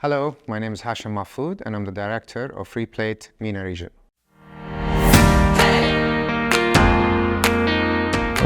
Hello, my name is Hachem Mahfoud, and I'm the director of Replate MENA region.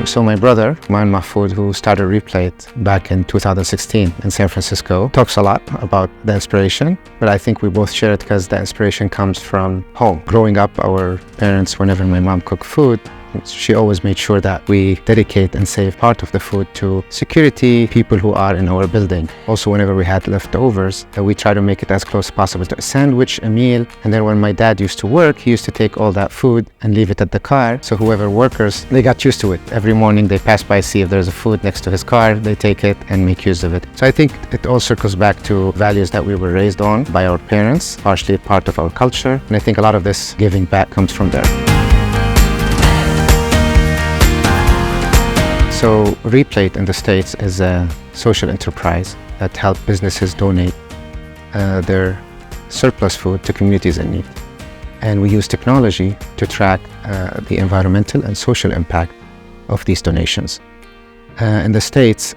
So my brother, Mahfoud, who started Replate back in 2016 in San Francisco, talks a lot about the inspiration, but I think we both share it because the inspiration comes from home. Growing up, our parents, whenever my mom cooked food, she always made sure that we dedicate and save part of the food to security, people who are in our building. Also, whenever we had leftovers, we try to make it as close as possible to a sandwich, a meal. And then when my dad used to work, he used to take all that food and leave it at the car. So whoever workers, they got used to it. Every morning they pass by, see if there's a food next to his car, they take it and make use of it. So I think it all circles back to values that we were raised on by our parents, partially part of our culture. And I think a lot of this giving back comes from there. So Replate in the States is a social enterprise that helps businesses donate their surplus food to communities in need. And we use technology to track the environmental and social impact of these donations. In the States,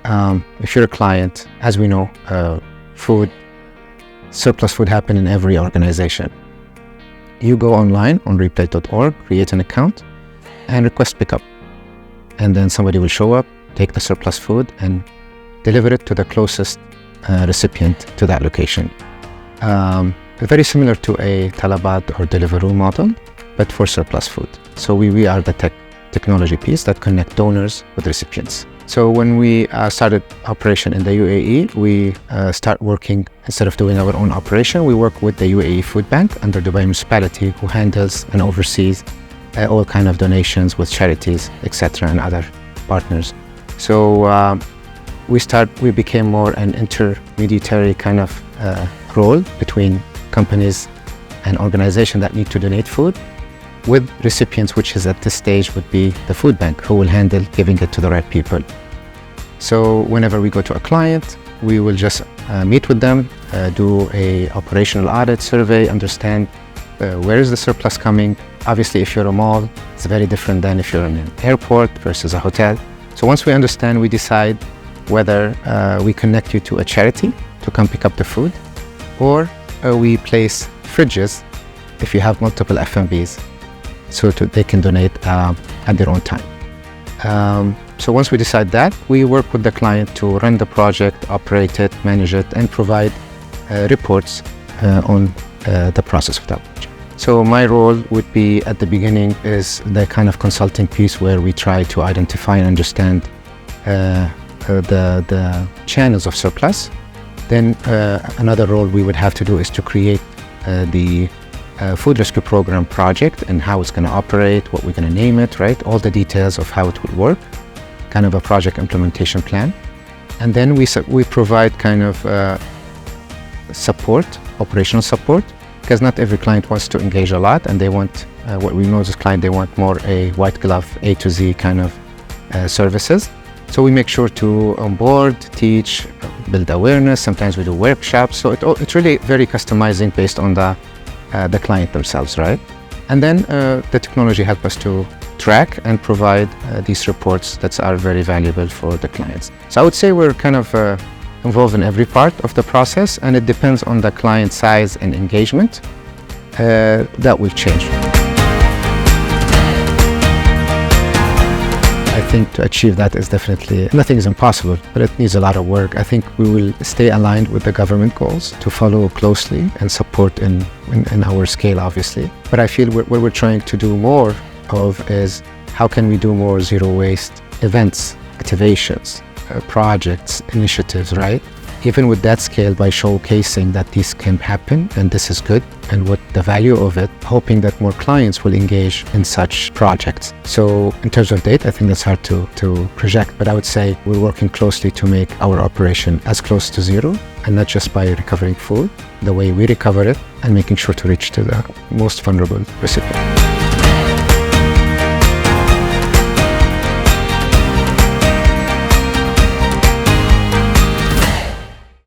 if you're a client, as we know, surplus food happens in every organization. You go online on replate.org, create an account, and request pickup. And then somebody will show up, take the surplus food, and deliver it to the closest recipient to that location. Very similar to a Talabat or Deliveroo model, but for surplus food. So we are the technology piece that connect donors with recipients. So when we started operation in the UAE, we start working, instead of doing our own operation, we work with the UAE Food Bank under Dubai Municipality, who handles and oversees all kind of donations with charities, etc., and other partners. So we became more an intermediary kind of role between companies and organizations that need to donate food with recipients, which is at this stage would be the food bank, who will handle giving it to the right people. So whenever we go to a client, we will just meet with them, do a operational audit survey, understand where is the surplus coming. Obviously, if you're a mall, it's very different than if you're in an airport versus a hotel. So once we understand, we decide whether we connect you to a charity to come pick up the food, or we place fridges if you have multiple F&Bs, so they can donate at their own time. So once we decide that, we work with the client to run the project, operate it, manage it, and provide reports on the process of that project. So my role would be, at the beginning, is the kind of consulting piece where we try to identify and understand the channels of surplus. Then another role we would have to do is to create the food rescue program project and how it's going to operate, what we're going to name it, right? All the details of how it would work, kind of a project implementation plan. And then we provide kind of support, operational support, because not every client wants to engage a lot, and they want, what we know as a client, they want more a white glove, A to Z kind of services. So we make sure to onboard, teach, build awareness. Sometimes we do workshops. So it's really very customizing based on the client themselves, right? And then the technology helps us to track and provide these reports that are very valuable for the clients. So I would say we're kind of involved in every part of the process, and it depends on the client size and engagement that will change. I think to achieve that is definitely, nothing is impossible, but it needs a lot of work. I think we will stay aligned with the government goals to follow closely and support in our scale, obviously. But I feel what we're trying to do more of is how can we do more zero waste events, activations, projects, initiatives, right? Even with that scale, by showcasing that this can happen and this is good and what the value of it, hoping that more clients will engage in such projects. So in terms of date, I think that's hard to project, but I would say we're working closely to make our operation as close to zero, and not just by recovering food, the way we recover it and making sure to reach to the most vulnerable recipient.